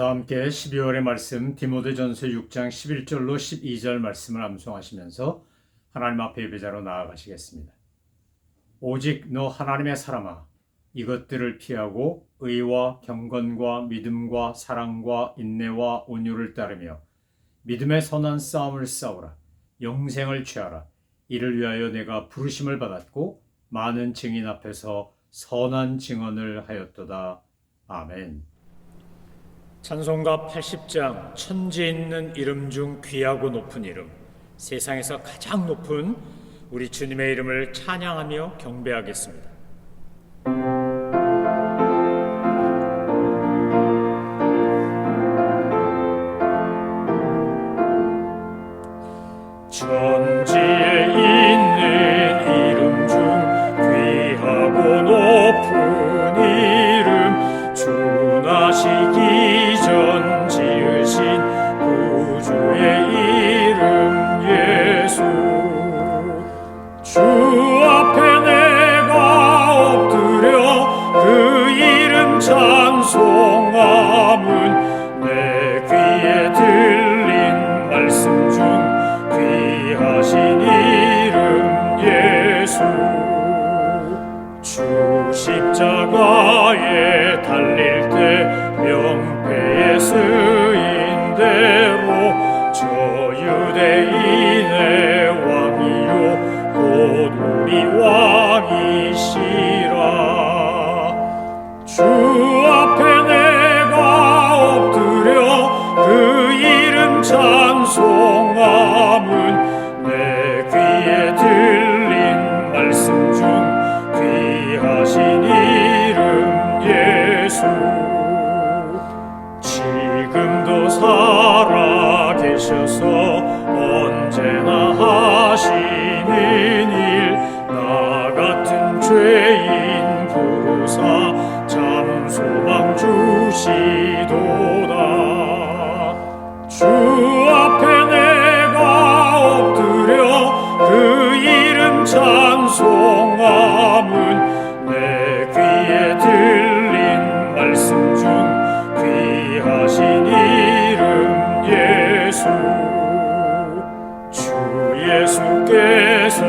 다 함께 12월의 말씀 디모데전서 6장 11절로 12절 말씀을 암송하시면서 하나님 앞에 예배자로 나아가시겠습니다. 오직 너 하나님의 사람아, 이것들을 피하고 의와 경건과 믿음과 사랑과 인내와 온유를 따르며 믿음의 선한 싸움을 싸우라. 영생을 취하라. 이를 위하여 내가 부르심을 받았고 많은 증인 앞에서 선한 증언을 하였도다. 아멘. 찬송가 80장 천지 있는 이름 중 귀하고 높은 이름, 세상에서 가장 높은 우리 주님의 이름을 찬양하며 경배하겠습니다. 천지에 있는 이름 중 귀하고 높은 이름, 준하시기 전 지으신 구주의 이름 예수. 주 앞에 내가 엎드려 그 이름 찬송함은 내 귀에 들린 말씀 중 귀하신 이름 예수. 주 십자가에 달릴 때 명패에 쓰인 대로 저 유대인의 왕이요 곧 우리 왕이시라. 주 앞에 내가 엎드려 그 이름 찬송함은 내 귀에 들린 말씀 중 귀하신 이름 예수. 지금도 살아 계셔서 언제나 하시는 일, 나 같은 죄인 부르사 참 소망 주시도다. 주 앞에 내가 엎드려 그 이름 찬송함은 내 귀에 들린 말씀 중 귀하신 이름 예수. 주 예수께서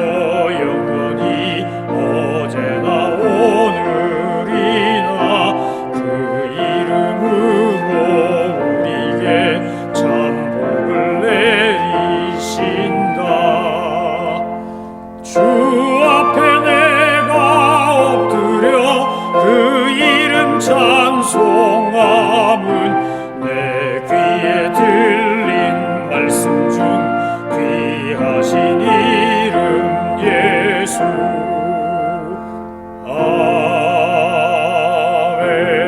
영원히 어제나 오늘이나 그 이름으로 우리에게 참 복을 내리신다. 주 앞에 내가 엎드려 그 이름 찬송함은 내 귀에 들린 말씀 중 귀하신 이름 예수.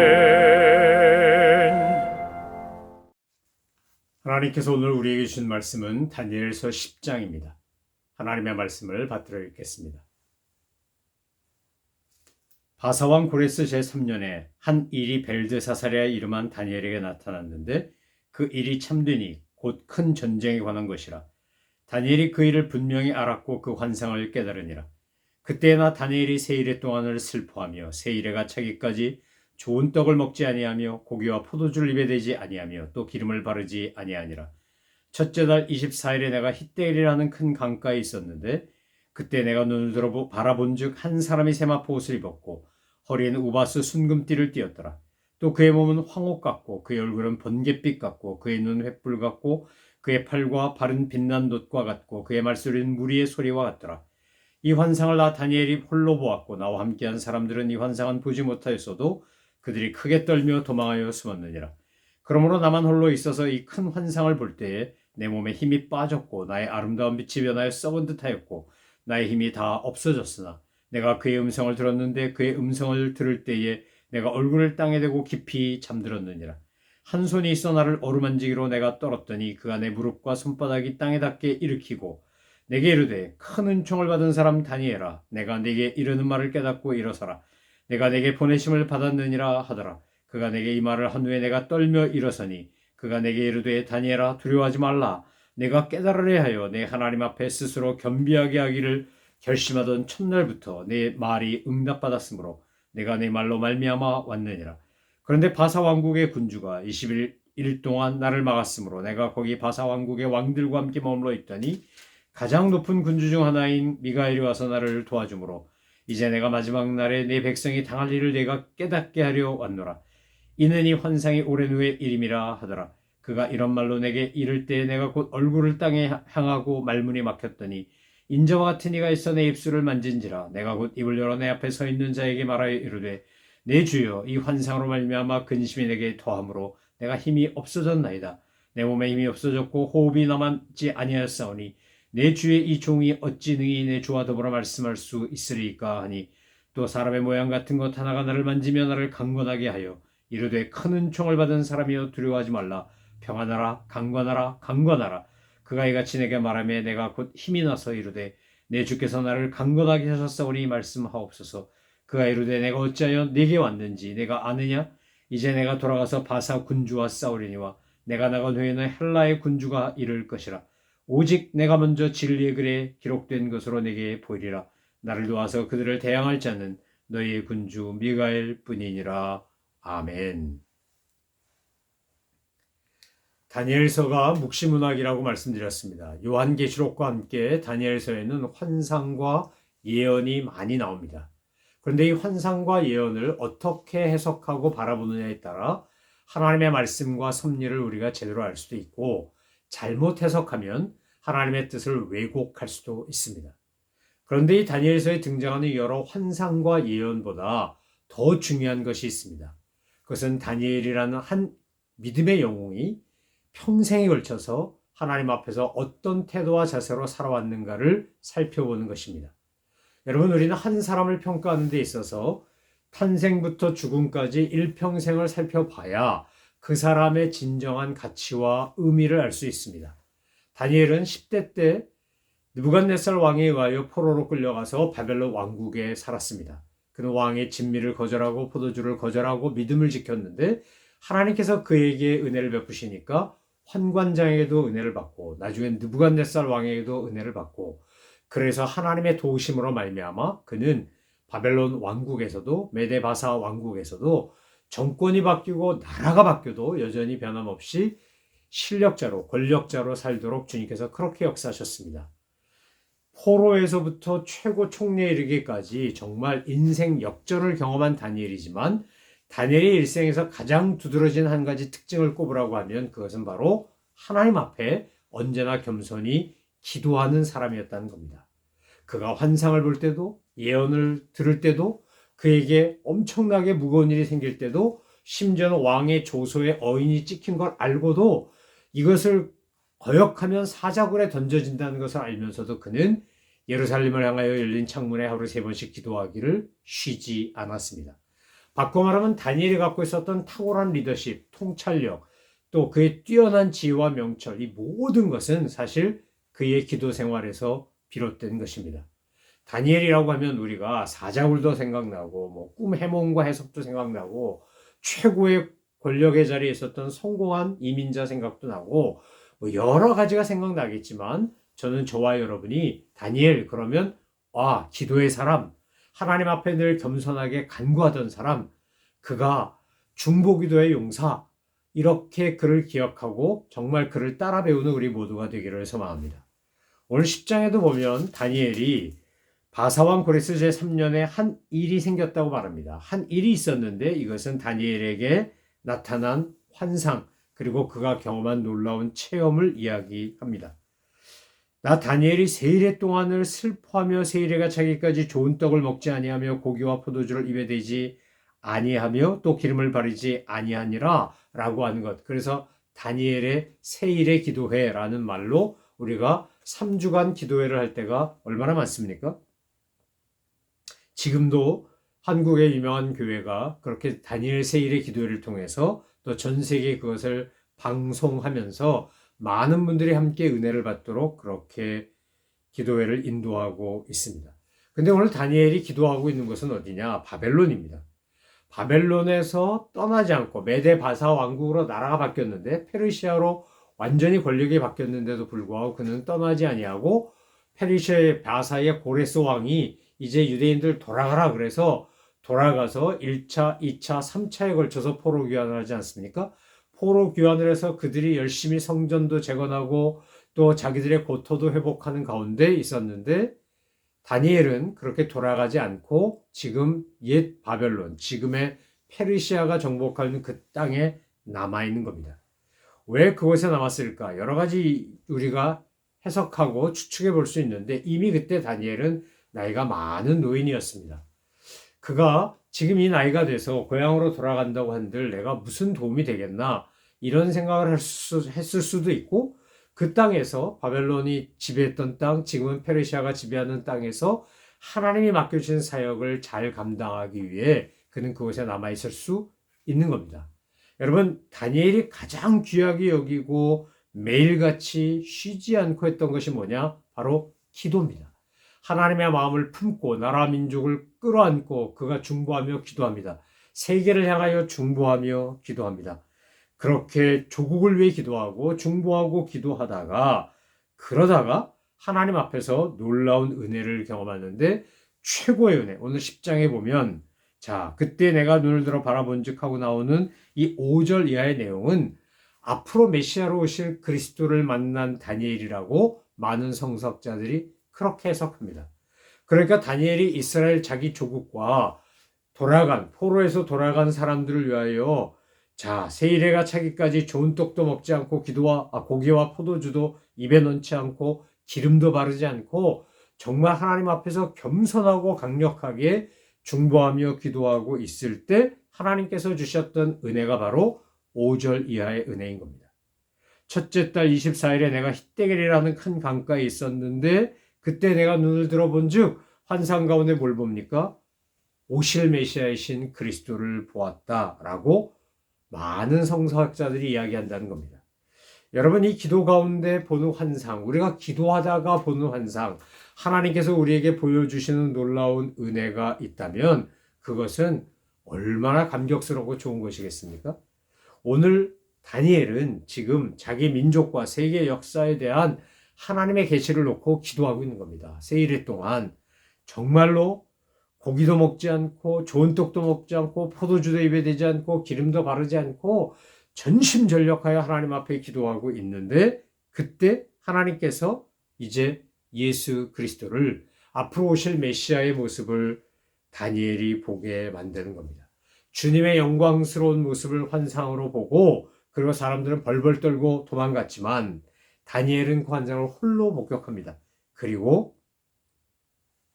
아멘. 하나님께서 오늘 우리에게 주신 말씀은 다니엘서 10장입니다. 하나님의 말씀을 받들어 읽겠습니다. 바사왕 고레스 제3년에 한 일이 벨드사사랴에 이름한 다니엘에게 나타났는데 그 일이 참되니 곧 큰 전쟁에 관한 것이라. 다니엘이 그 일을 분명히 알았고 그 환상을 깨달으니라. 그때나 다니엘이 세 일의 동안을 슬퍼하며 세 일에가 차기까지 좋은 떡을 먹지 아니하며 고기와 포도주를 입에 대지 아니하며 또 기름을 바르지 아니하니라. 첫째 달 24일에 내가 힛데일이라는 큰 강가에 있었는데 그때 내가 눈을 들어 바라본즉 한 사람이 세마포 옷을 입었고 허리에는 우바스 순금띠를 띠었더라. 또 그의 몸은 황옥 같고 그의 얼굴은 번갯빛 같고 그의 눈은 횃불 같고 그의 팔과 발은 빛난 놋과 같고 그의 말소리는 무리의 소리와 같더라. 이 환상을 나 다니엘이 홀로 보았고 나와 함께한 사람들은 이 환상은 보지 못하였어도 그들이 크게 떨며 도망하여 숨었느니라. 그러므로 나만 홀로 있어서 이 큰 환상을 볼 때에 내 몸에 힘이 빠졌고 나의 아름다운 빛이 변하여 썩은 듯하였고 나의 힘이 다 없어졌으나 내가 그의 음성을 들었는데 그의 음성을 들을 때에 내가 얼굴을 땅에 대고 깊이 잠들었느니라. 한 손이 있어 나를 어루만지기로 내가 떨었더니 그가 내 무릎과 손바닥이 땅에 닿게 일으키고 내게 이르되 큰 은총을 받은 사람 다니엘아, 내가 네게 이르는 말을 깨닫고 일어서라. 내가 네게 보내심을 받았느니라 하더라. 그가 내게 이 말을 한 후에 내가 떨며 일어서니 그가 내게 이르되 다니엘아 두려워하지 말라. 내가 깨달으려 하여 내 하나님 앞에 스스로 겸비하게 하기를 결심하던 첫날부터 내 말이 응답받았으므로 내가 내 말로 말미암아 왔느니라. 그런데 바사 왕국의 군주가 20일 일 동안 나를 막았으므로 내가 거기 바사 왕국의 왕들과 함께 머물러 있더니 가장 높은 군주 중 하나인 미가엘이 와서 나를 도와주므로 이제 내가 마지막 날에 내 백성이 당할 일을 내가 깨닫게 하려 왔노라. 이는 이 환상이 오랜 후의 일임이라 하더라. 그가 이런 말로 내게 이를 때에 내가 곧 얼굴을 땅에 향하고 말문이 막혔더니 인자와 같은 이가 있어 내 입술을 만진지라. 내가 곧 입을 열어 내 앞에 서 있는 자에게 말하여 이르되 내 주여 이 환상으로 말미암아 근심이 내게 더함으로 내가 힘이 없어졌나이다. 내 몸에 힘이 없어졌고 호흡이 남지 아니하였사오니 내 주의 이 종이 어찌 능히 내 주와 더불어 말씀할 수 있으리까 하니 또 사람의 모양 같은 것 하나가 나를 만지며 나를 강건하게 하여 이르되 큰 은총을 받은 사람이여 두려워하지 말라. 평안하라 강건하라 강건하라. 그가 이같이 내게 말하며 내가 곧 힘이 나서 이르되 내 주께서 나를 강건하게 하셨사오니 말씀하옵소서. 그가 이르되 내가 어찌하여 네게 왔는지 내가 아느냐? 이제 내가 돌아가서 바사 군주와 싸우리니와 내가 나간 후에는 헬라의 군주가 이를 것이라. 오직 내가 먼저 진리의 글에 기록된 것으로 내게 보이리라. 나를 도와서 그들을 대항할 자는 너희의 군주 미가엘 뿐이니라. 아멘. 다니엘서가 묵시문학이라고 말씀드렸습니다. 요한계시록과 함께 다니엘서에는 환상과 예언이 많이 나옵니다. 그런데 이 환상과 예언을 어떻게 해석하고 바라보느냐에 따라 하나님의 말씀과 섭리를 우리가 제대로 알 수도 있고 잘못 해석하면 하나님의 뜻을 왜곡할 수도 있습니다. 그런데 이 다니엘서에 등장하는 여러 환상과 예언보다 더 중요한 것이 있습니다. 그것은 다니엘이라는 한 믿음의 영웅이 평생에 걸쳐서 하나님 앞에서 어떤 태도와 자세로 살아왔는가를 살펴보는 것입니다. 여러분, 우리는 한 사람을 평가하는 데 있어서 탄생부터 죽음까지 일평생을 살펴봐야 그 사람의 진정한 가치와 의미를 알 수 있습니다. 다니엘은 10대 때 느부갓네살 왕에 의하여 포로로 끌려가서 바벨론 왕국에 살았습니다. 그는 왕의 진미를 거절하고 포도주를 거절하고 믿음을 지켰는데 하나님께서 그에게 은혜를 베푸시니까 환관장에게도 은혜를 받고 나중엔 느부갓네살 왕에게도 은혜를 받고 그래서 하나님의 도우심으로 말미암아 그는 바벨론 왕국에서도 메데바사 왕국에서도 정권이 바뀌고 나라가 바뀌어도 여전히 변함없이 실력자로 권력자로 살도록 주님께서 그렇게 역사하셨습니다. 포로에서부터 최고 총리에 이르기까지 정말 인생 역전을 경험한 다니엘이지만 다니엘의 일생에서 가장 두드러진 한 가지 특징을 꼽으라고 하면 그것은 바로 하나님 앞에 언제나 겸손히 기도하는 사람이었다는 겁니다. 그가 환상을 볼 때도 예언을 들을 때도 그에게 엄청나게 무거운 일이 생길 때도 심지어는 왕의 조소에 어인이 찍힌 걸 알고도 이것을 거역하면 사자굴에 던져진다는 것을 알면서도 그는 예루살렘을 향하여 열린 창문에 하루 3번씩 기도하기를 쉬지 않았습니다. 바꿔 말하면 다니엘이 갖고 있었던 탁월한 리더십, 통찰력, 또 그의 뛰어난 지혜와 명철, 이 모든 것은 사실 그의 기도 생활에서 비롯된 것입니다. 다니엘이라고 하면 우리가 사자굴도 생각나고 꿈 해몽과 해석도 생각나고 최고의 권력의 자리에 있었던 성공한 이민자 생각도 나고 여러 가지가 생각나겠지만 저는 저와 여러분이 다니엘 그러면 기도의 사람, 하나님 앞에 늘 겸손하게 간구하던 사람, 그가 중보기도의 용사, 이렇게 그를 기억하고 정말 그를 따라 배우는 우리 모두가 되기를 소망합니다. 오늘 10장에도 보면 다니엘이 바사왕 고레스 제3년에 한 일이 생겼다고 말합니다. 한 일이 있었는데 이것은 다니엘에게 나타난 환상 그리고 그가 경험한 놀라운 체험을 이야기합니다. 나 다니엘이 세일의 동안을 슬퍼하며 세일에가 차기까지 좋은 떡을 먹지 아니하며 고기와 포도주를 입에 대지 아니하며 또 기름을 바르지 아니하니라 라고 하는 것. 그래서 다니엘의 세일의 기도회라는 말로 우리가 3주간 기도회를 할 때가 얼마나 많습니까? 지금도 한국의 유명한 교회가 그렇게 다니엘 세일의 기도회를 통해서 또 전 세계에 그것을 방송하면서 많은 분들이 함께 은혜를 받도록 그렇게 기도회를 인도하고 있습니다. 근데 오늘 다니엘이 기도하고 있는 것은 어디냐? 바벨론입니다. 바벨론에서 떠나지 않고 메데 바사 왕국으로 나라가 바뀌었는데 페르시아로 완전히 권력이 바뀌었는데도 불구하고 그는 떠나지 아니하고 페르시아의 바사의 고레스 왕이 이제 유대인들 돌아가라 그래서 돌아가서 1차, 2차, 3차에 걸쳐서 포로 귀환을 하지 않습니까? 포로 귀환을 해서 그들이 열심히 성전도 재건하고 또 자기들의 고토도 회복하는 가운데 있었는데 다니엘은 그렇게 돌아가지 않고 지금 옛 바벨론, 지금의 페르시아가 정복하는 그 땅에 남아있는 겁니다. 왜 그곳에 남았을까? 여러 가지 우리가 해석하고 추측해 볼 수 있는데 이미 그때 다니엘은 나이가 많은 노인이었습니다. 그가 지금 이 나이가 돼서 고향으로 돌아간다고 한들 내가 무슨 도움이 되겠나 이런 생각을 했을 수도 있고 그 땅에서 바벨론이 지배했던 땅, 지금은 페르시아가 지배하는 땅에서 하나님이 맡겨주신 사역을 잘 감당하기 위해 그는 그곳에 남아있을 수 있는 겁니다. 여러분, 다니엘이 가장 귀하게 여기고 매일같이 쉬지 않고 했던 것이 뭐냐? 바로 기도입니다. 하나님의 마음을 품고 나라 민족을 끌어안고 그가 중보하며 기도합니다. 세계를 향하여 중보하며 기도합니다. 그렇게 조국을 위해 기도하고 중보하고 기도하다가 그러다가 하나님 앞에서 놀라운 은혜를 경험하는데 최고의 은혜, 오늘 10장에 보면 자, 그때 내가 눈을 들어 바라본즉 하고 나오는 이 5절 이하의 내용은 앞으로 메시아로 오실 그리스도를 만난 다니엘이라고 많은 성서학자들이 그렇게 해석합니다. 그러니까 다니엘이 이스라엘 자기 조국과 포로에서 돌아간 사람들을 위하여 자, 세일해가 차기까지 좋은 떡도 먹지 않고 고기와 포도주도 입에 넣지 않고 기름도 바르지 않고 정말 하나님 앞에서 겸손하고 강력하게 중보하며 기도하고 있을 때 하나님께서 주셨던 은혜가 바로 5절 이하의 은혜인 겁니다. 첫째 달 24일에 내가 힛데겔이라는 큰 강가에 있었는데 그때 내가 눈을 들어본즉 환상 가운데 뭘 봅니까? 오실 메시아이신 그리스도를 보았다라고 많은 성서학자들이 이야기한다는 겁니다. 여러분, 이 기도 가운데 보는 환상, 우리가 기도하다가 보는 환상, 하나님께서 우리에게 보여주시는 놀라운 은혜가 있다면 그것은 얼마나 감격스럽고 좋은 것이겠습니까? 오늘 다니엘은 지금 자기 민족과 세계 역사에 대한 하나님의 계시를 놓고 기도하고 있는 겁니다. 세일의 동안 정말로 고기도 먹지 않고 좋은 떡도 먹지 않고 포도주도 입에 대지 않고 기름도 바르지 않고 전심전력하여 하나님 앞에 기도하고 있는데 그때 하나님께서 이제 예수 그리스도를 앞으로 오실 메시아의 모습을 다니엘이 보게 만드는 겁니다. 주님의 영광스러운 모습을 환상으로 보고 그리고 사람들은 벌벌 떨고 도망갔지만 다니엘은 그 환상을 홀로 목격합니다. 그리고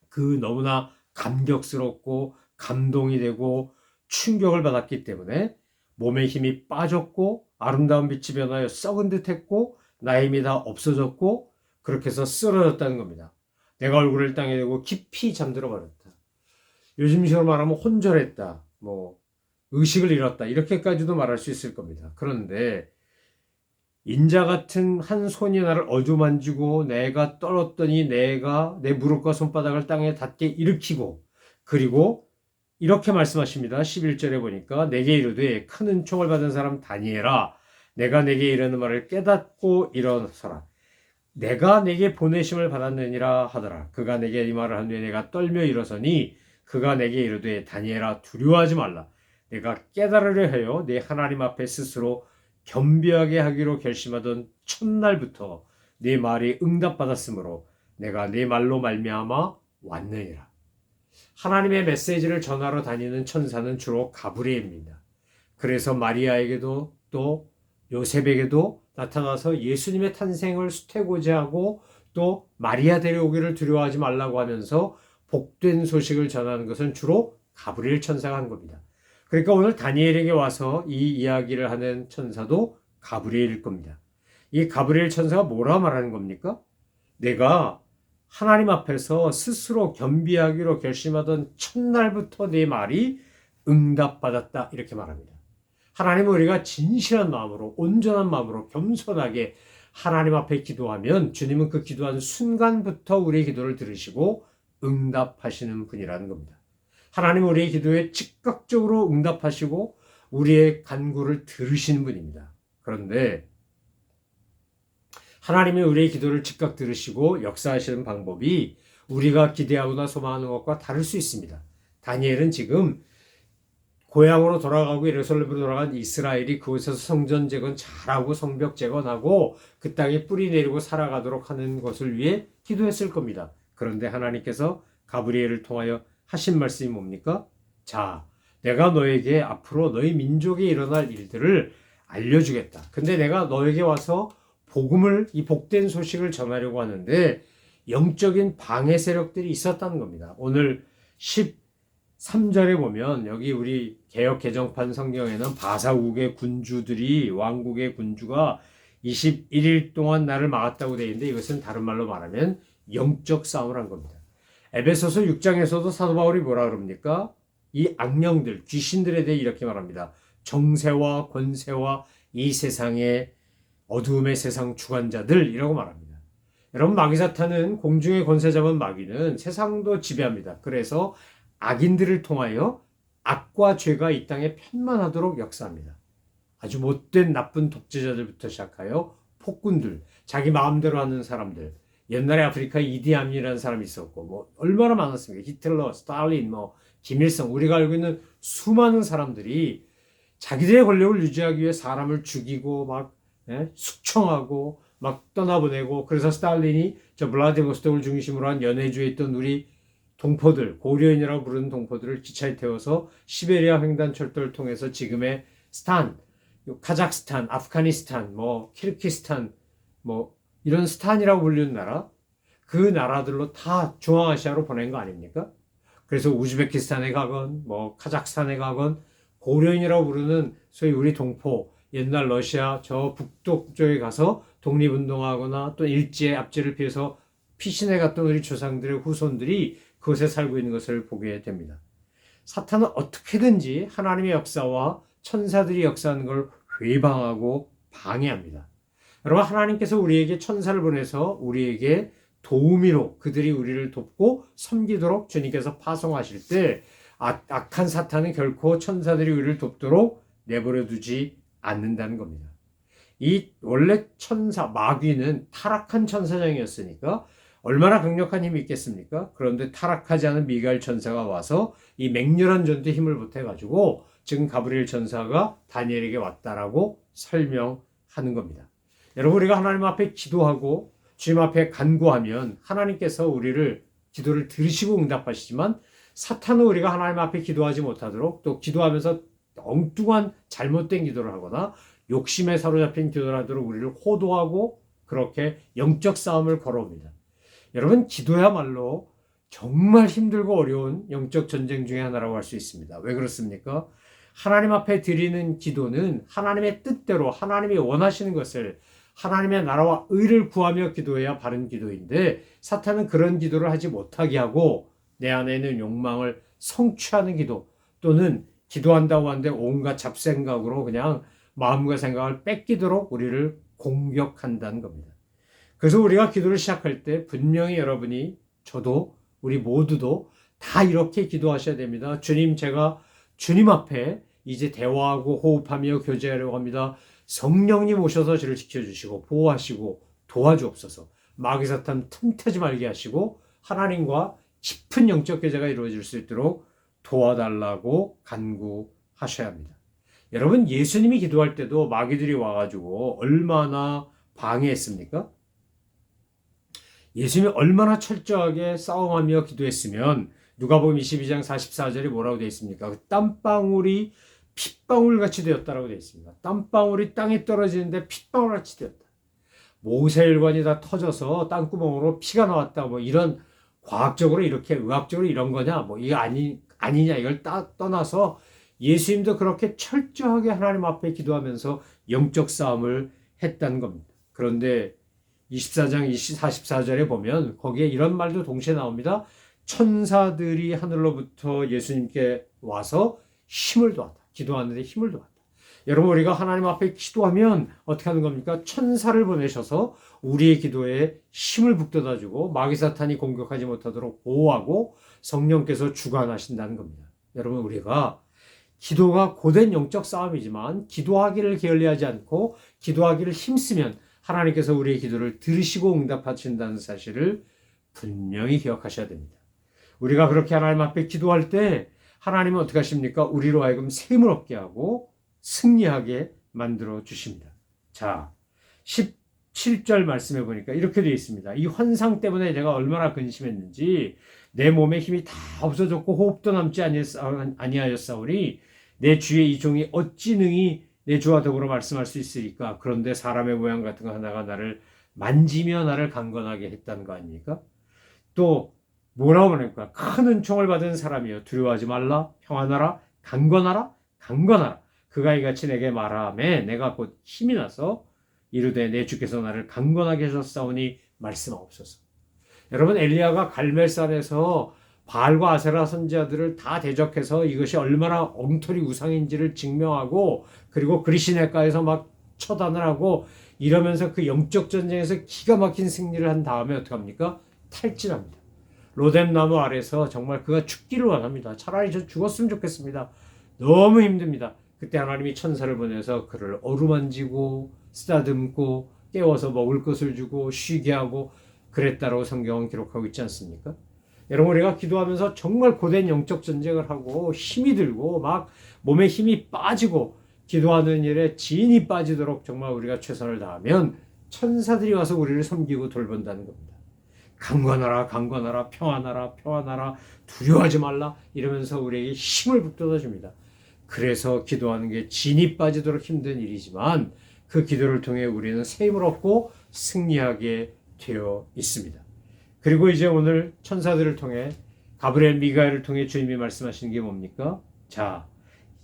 그 너무나 감격스럽고 감동이 되고 충격을 받았기 때문에 몸의 힘이 빠졌고 아름다운 빛이 변하여 썩은 듯 했고 나의 힘이 다 없어졌고 그렇게 해서 쓰러졌다는 겁니다. 내가 얼굴을 땅에 대고 깊이 잠들어 버렸다. 요즘식으로 말하면 혼절했다. 의식을 잃었다. 이렇게까지도 말할 수 있을 겁니다. 그런데 인자 같은 한 손이 나를 어루만지고 내가 떨었더니 내가 내 무릎과 손바닥을 땅에 닿게 일으키고 그리고 이렇게 말씀하십니다. 11절에 보니까 내게 이르되 큰 은총을 받은 사람 다니엘아 내가 내게 이르는 말을 깨닫고 일어서라. 내가 내게 보내심을 받았느니라 하더라. 그가 내게 이 말을 한 뒤에 내가 떨며 일어서니 그가 내게 이르되 다니엘아 두려워하지 말라. 내가 깨달으려 하여 내 하나님 앞에 스스로 겸비하게 하기로 결심하던 첫날부터 네 말이 응답받았으므로 내가 네 말로 말미암아 왔느니라. 하나님의 메시지를 전하러 다니는 천사는 주로 가브리엘입니다. 그래서 마리아에게도 또 요셉에게도 나타나서 예수님의 탄생을 수태고자 하고 또 마리아 데려오기를 두려워하지 말라고 하면서 복된 소식을 전하는 것은 주로 가브리엘 천사가 한 겁니다. 그러니까 오늘 다니엘에게 와서 이 이야기를 하는 천사도 가브리엘일 겁니다. 이 가브리엘 천사가 뭐라 말하는 겁니까? 내가 하나님 앞에서 스스로 겸비하기로 결심하던 첫날부터 내 말이 응답받았다 이렇게 말합니다. 하나님은 우리가 진실한 마음으로 온전한 마음으로 겸손하게 하나님 앞에 기도하면 주님은 그 기도한 순간부터 우리의 기도를 들으시고 응답하시는 분이라는 겁니다. 하나님은 우리의 기도에 즉각적으로 응답하시고 우리의 간구를 들으시는 분입니다. 그런데 하나님이 우리의 기도를 즉각 들으시고 역사하시는 방법이 우리가 기대하거나 소망하는 것과 다를 수 있습니다. 다니엘은 지금 고향으로 돌아가고 예루살렘으로 돌아간 이스라엘이 그곳에서 성전 재건 잘하고 성벽 재건하고 그 땅에 뿌리 내리고 살아가도록 하는 것을 위해 기도했을 겁니다. 그런데 하나님께서 가브리엘을 통하여 하신 말씀이 뭡니까? 자, 내가 너에게 앞으로 너희 민족에 일어날 일들을 알려주겠다. 근데 내가 너에게 와서 복음을, 이 복된 소식을 전하려고 하는데 영적인 방해 세력들이 있었다는 겁니다. 오늘 13절에 보면 여기 우리 개역 개정판 성경에는 바사국의 군주들이, 왕국의 군주가 21일 동안 나를 막았다고 되어 있는데 이것은 다른 말로 말하면 영적 싸움을 한 겁니다. 에베소서 6장에서도 사도 바울이 뭐라 그럽니까? 이 악령들, 귀신들에 대해 이렇게 말합니다. 정세와 권세와 이 세상의 어두움의 세상 주관자들이라고 말합니다. 여러분, 마귀사탄은 공중의 권세 잡은 마귀는 세상도 지배합니다. 그래서 악인들을 통하여 악과 죄가 이 땅에 편만하도록 역사합니다. 아주 못된 나쁜 독재자들부터 시작하여 폭군들, 자기 마음대로 하는 사람들, 옛날에 아프리카에 이디아민이라는 사람이 있었고 뭐 얼마나 많았습니까? 히틀러, 스탈린, 김일성, 우리가 알고 있는 수많은 사람들이 자기들의 권력을 유지하기 위해 사람을 죽이고 막 숙청하고 막 떠나보내고, 그래서 스탈린이 저 블라디보스톡을 중심으로 한 연해주에 있던 우리 동포들, 고려인이라고 부르는 동포들을 기차에 태워서 시베리아 횡단철도를 통해서 지금의 스탄, 카자흐스탄, 아프가니스탄, 키르기스탄, 이런 스탄이라고 불리는 나라, 그 나라들로 다 중앙아시아로 보낸 거 아닙니까? 그래서 우즈베키스탄에 가건, 카자흐스탄에 가건, 고려인이라고 부르는 소위 우리 동포, 옛날 러시아 저 북독 쪽에 가서 독립운동하거나 또 일제 압제를 피해서 피신해 갔던 우리 조상들의 후손들이 그곳에 살고 있는 것을 보게 됩니다. 사탄은 어떻게든지 하나님의 역사와 천사들이 역사하는 걸 회방하고 방해합니다. 여러분, 하나님께서 우리에게 천사를 보내서 우리에게 도우미로 그들이 우리를 돕고 섬기도록 주님께서 파송하실 때 악한 사탄은 결코 천사들이 우리를 돕도록 내버려 두지 않는다는 겁니다. 이 원래 천사, 마귀는 타락한 천사장이었으니까 얼마나 강력한 힘이 있겠습니까? 그런데 타락하지 않은 미가엘 천사가 와서 이 맹렬한 전투에 힘을 보태가지고 지금 가브리엘 천사가 다니엘에게 왔다라고 설명하는 겁니다. 여러분, 우리가 하나님 앞에 기도하고 주님 앞에 간구하면 하나님께서 우리를 기도를 들으시고 응답하시지만, 사탄은 우리가 하나님 앞에 기도하지 못하도록, 또 기도하면서 엉뚱한 잘못된 기도를 하거나 욕심에 사로잡힌 기도를 하도록 우리를 호도하고 그렇게 영적 싸움을 걸어옵니다. 여러분, 기도야말로 정말 힘들고 어려운 영적 전쟁 중에 하나라고 할 수 있습니다. 왜 그렇습니까? 하나님 앞에 드리는 기도는 하나님의 뜻대로 하나님이 원하시는 것을, 하나님의 나라와 의를 구하며 기도해야 바른 기도인데, 사탄은 그런 기도를 하지 못하게 하고 내 안에 있는 욕망을 성취하는 기도, 또는 기도한다고 하는데 온갖 잡생각으로 그냥 마음과 생각을 뺏기도록 우리를 공격한다는 겁니다. 그래서 우리가 기도를 시작할 때 분명히 여러분이, 저도, 우리 모두도 다 이렇게 기도하셔야 됩니다. 주님, 제가 주님 앞에 이제 대화하고 호흡하며 교제하려고 합니다. 성령님 오셔서 저를 지켜주시고 보호하시고 도와주옵소서. 마귀사탄 틈타지 말게 하시고 하나님과 깊은 영적 교제가 이루어질 수 있도록 도와달라고 간구하셔야 합니다. 여러분, 예수님이 기도할 때도 마귀들이 와가지고 얼마나 방해했습니까? 예수님이 얼마나 철저하게 싸움하며 기도했으면 누가복음 22장 44절에 뭐라고 되어 있습니까? 그 땀방울이 핏방울같이 되었다라고 되어 있습니다. 땀방울이 땅에 떨어지는데 핏방울같이 되었다. 모세혈관이 다 터져서 땅구멍으로 피가 나왔다. 이런 과학적으로 이렇게 의학적으로 이런 거냐? 이거 아니냐? 이걸 떠나서 예수님도 그렇게 철저하게 하나님 앞에 기도하면서 영적 싸움을 했다는 겁니다. 그런데 24장 44절에 보면 거기에 이런 말도 동시에 나옵니다. 천사들이 하늘로부터 예수님께 와서 힘을 도왔다. 기도하는데 힘을 도왔다. 여러분, 우리가 하나님 앞에 기도하면 어떻게 하는 겁니까? 천사를 보내셔서 우리의 기도에 힘을 북돋아주고 마귀사탄이 공격하지 못하도록 보호하고 성령께서 주관하신다는 겁니다. 여러분, 우리가 기도가 고된 영적 싸움이지만 기도하기를 게을리하지 않고 기도하기를 힘쓰면 하나님께서 우리의 기도를 들으시고 응답하신다는 사실을 분명히 기억하셔야 됩니다. 우리가 그렇게 하나님 앞에 기도할 때 하나님은 어떻게 하십니까? 우리로 하여금 셈을 얻게 하고 승리하게 만들어 주십니다. 자, 17절 말씀해 보니까 이렇게 되어 있습니다. 이 환상 때문에 내가 얼마나 근심했는지 내 몸에 힘이 다 없어졌고 호흡도 남지 아니하였사오니 내 주의 이 종이 어찌 능히 내 주와 더불어 말씀할 수 있으리까? 그런데 사람의 모양 같은 거 하나가 나를 만지며 나를 강건하게 했다는 거 아닙니까? 또 뭐라고 말합니까? 큰 은총을 받은 사람이여 두려워하지 말라 평안하라 강건하라 강건하라 그가 이같이 내게 말하매 내가 곧 힘이 나서 이르되 내 주께서 나를 강건하게 하셨사오니 말씀하옵소서. 여러분 엘리야가 갈멜산에서 바알과 아세라 선지자들을 다 대적해서 이것이 얼마나 엉터리 우상인지를 증명하고 그리고 그리시네가에서 막 처단을 하고 이러면서 그 영적 전쟁에서 기가 막힌 승리를 한 다음에 어떻게 합니까? 탈진합니다. 로뎀나무 아래서 정말 그가 죽기를 원합니다. 차라리 저 죽었으면 좋겠습니다. 너무 힘듭니다. 그때 하나님이 천사를 보내서 그를 어루만지고 쓰다듬고 깨워서 먹을 것을 주고 쉬게 하고 그랬다라고 성경은 기록하고 있지 않습니까? 여러분 우리가 기도하면서 정말 고된 영적 전쟁을 하고 힘이 들고 막 몸에 힘이 빠지고 기도하는 일에 진이 빠지도록 정말 우리가 최선을 다하면 천사들이 와서 우리를 섬기고 돌본다는 겁니다. 강건하라 강건하라 평안하라 평안하라 두려워하지 말라 이러면서 우리에게 힘을 북돋아 줍니다. 그래서 기도하는 게 진이 빠지도록 힘든 일이지만 그 기도를 통해 우리는 셈을 얻고 승리하게 되어 있습니다. 그리고 이제 오늘 천사들을 통해 가브리엘 미가엘을 통해 주님이 말씀하시는 게 뭡니까? 자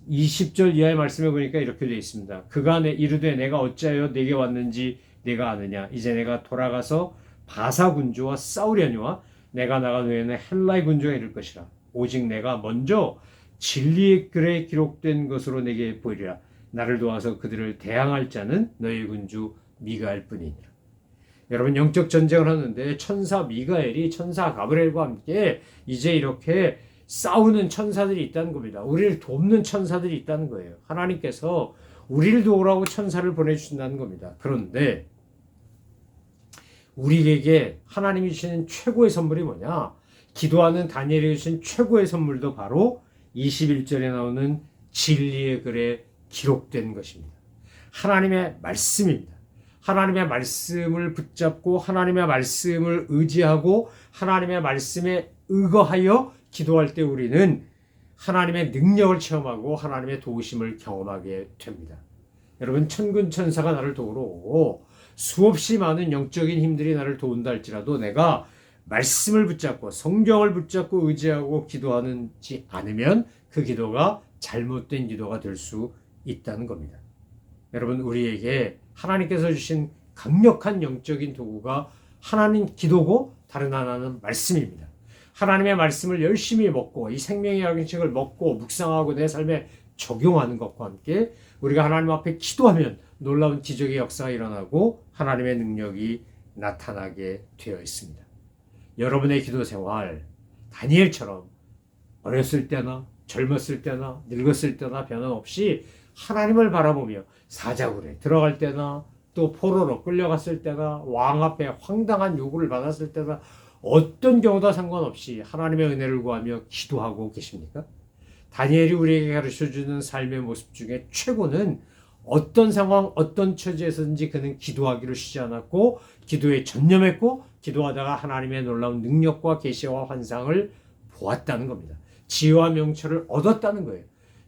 20절 이하의 말씀해 보니까 이렇게 되어 있습니다. 그가 이르되 내가 어찌하여 내게 왔는지 내가 아느냐 이제 내가 돌아가서 바사 군주와 싸우려니와 내가 나간 후에는 헬라의 군주가 이를 것이라 오직 내가 먼저 진리의 글에 기록된 것으로 내게 보이리라 나를 도와서 그들을 대항할 자는 너희 군주 미가엘 뿐이니라. 여러분 영적 전쟁을 하는데 천사 미가엘이 천사 가브리엘과 함께 이제 이렇게 싸우는 천사들이 있다는 겁니다. 우리를 돕는 천사들이 있다는 거예요. 하나님께서 우리를 도우라고 천사를 보내주신다는 겁니다. 그런데 우리에게 하나님이 주시는 최고의 선물이 뭐냐? 기도하는 다니엘이 주신 최고의 선물도 바로 21절에 나오는 진리의 글에 기록된 것입니다. 하나님의 말씀입니다. 하나님의 말씀을 붙잡고 하나님의 말씀을 의지하고 하나님의 말씀에 의거하여 기도할 때 우리는 하나님의 능력을 체험하고 하나님의 도우심을 경험하게 됩니다. 여러분 천군 천사가 나를 도우러 오고 수없이 많은 영적인 힘들이 나를 도운다 할지라도 내가 말씀을 붙잡고 성경을 붙잡고 의지하고 기도하지 않으면 그 기도가 잘못된 기도가 될 수 있다는 겁니다. 여러분 우리에게 하나님께서 주신 강력한 영적인 도구가 하나는 기도고 다른 하나는 말씀입니다. 하나님의 말씀을 열심히 먹고 이 생명의 약식을 먹고 묵상하고 내 삶에 적용하는 것과 함께 우리가 하나님 앞에 기도하면 놀라운 기적의 역사가 일어나고 하나님의 능력이 나타나게 되어 있습니다. 여러분의 기도 생활 다니엘처럼 어렸을 때나 젊었을 때나 늙었을 때나 변함없이 하나님을 바라보며 사자굴에 들어갈 때나 또 포로로 끌려갔을 때나 왕 앞에 황당한 요구를 받았을 때나 어떤 경우도 상관없이 하나님의 은혜를 구하며 기도하고 계십니까? 다니엘이 우리에게 가르쳐주는 삶의 모습 중에 최고는 어떤 상황, 어떤 처지에서든지 그는 기도하기를 쉬지 않았고 기도에 전념했고 기도하다가 하나님의 놀라운 능력과 계시와 환상을 보았다는 겁니다. 지혜와 명철을 얻었다는 거예요.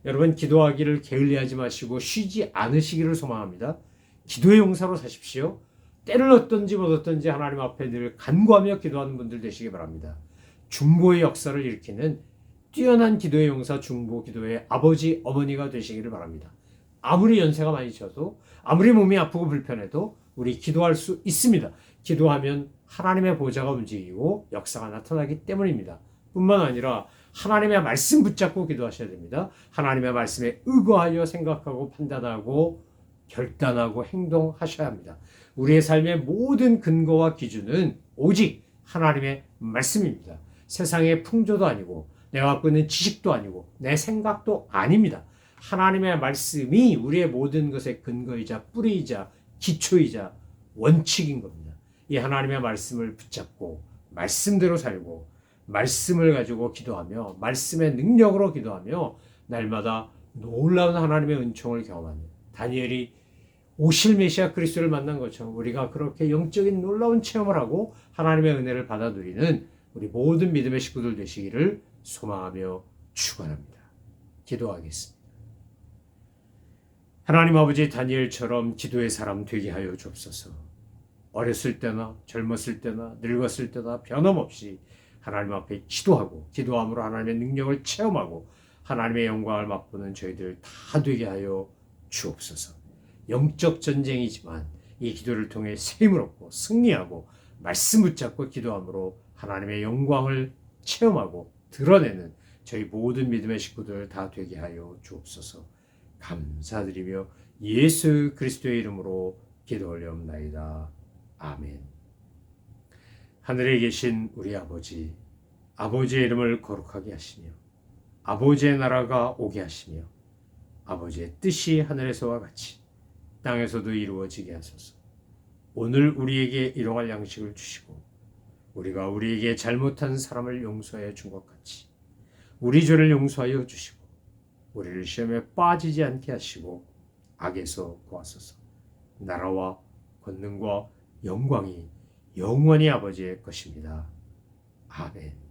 여러분 기도하기를 게을리하지 마시고 쉬지 않으시기를 소망합니다. 기도의 용사로 사십시오. 때를 얻든지 못 얻든지 하나님 앞에 늘 간구하며 기도하는 분들 되시기 바랍니다. 중보의 역사를 일으키는 뛰어난 기도의 용사 중보 기도의 아버지 어머니가 되시기를 바랍니다. 아무리 연세가 많이 져도 아무리 몸이 아프고 불편해도 우리 기도할 수 있습니다. 기도하면 하나님의 보좌가 움직이고 역사가 나타나기 때문입니다. 뿐만 아니라 하나님의 말씀 붙잡고 기도하셔야 됩니다. 하나님의 말씀에 의거하여 생각하고 판단하고 결단하고 행동하셔야 합니다. 우리의 삶의 모든 근거와 기준은 오직 하나님의 말씀입니다. 세상의 풍조도 아니고 내가 갖고 있는 지식도 아니고 내 생각도 아닙니다. 하나님의 말씀이 우리의 모든 것의 근거이자 뿌리이자 기초이자 원칙인 겁니다. 이 하나님의 말씀을 붙잡고 말씀대로 살고 말씀을 가지고 기도하며 말씀의 능력으로 기도하며 날마다 놀라운 하나님의 은총을 경험하는 다니엘이 오실 메시아 그리스도를 만난 것처럼 우리가 그렇게 영적인 놀라운 체험을 하고 하나님의 은혜를 받아 누리는 우리 모든 믿음의 식구들 되시기를 소망하며 축원합니다. 기도하겠습니다. 하나님 아버지, 다니엘처럼 기도의 사람 되게 하여 주옵소서. 어렸을 때나 젊었을 때나 늙었을 때나 변함없이 하나님 앞에 기도하고 기도함으로 하나님의 능력을 체험하고 하나님의 영광을 맛보는 저희들 다 되게 하여 주옵소서. 영적 전쟁이지만 이 기도를 통해 세임을 얻고 승리하고 말씀 붙잡고 기도함으로 하나님의 영광을 체험하고 드러내는 저희 모든 믿음의 식구들 다 되게 하여 주옵소서. 감사드리며 예수 그리스도의 이름으로 기도 올려옵나이다. 아멘. 하늘에 계신 우리 아버지, 아버지의 이름을 거룩하게 하시며 아버지의 나라가 오게 하시며 아버지의 뜻이 하늘에서와 같이 땅에서도 이루어지게 하소서. 오늘 우리에게 일용할 양식을 주시고 우리가 우리에게 잘못한 사람을 용서하여 준 것 같이 우리 죄를 용서하여 주시고 우리를 시험에 빠지지 않게 하시고 악에서 구하소서. 나라와 권능과 영광이 영원히 아버지의 것입니다. 아멘.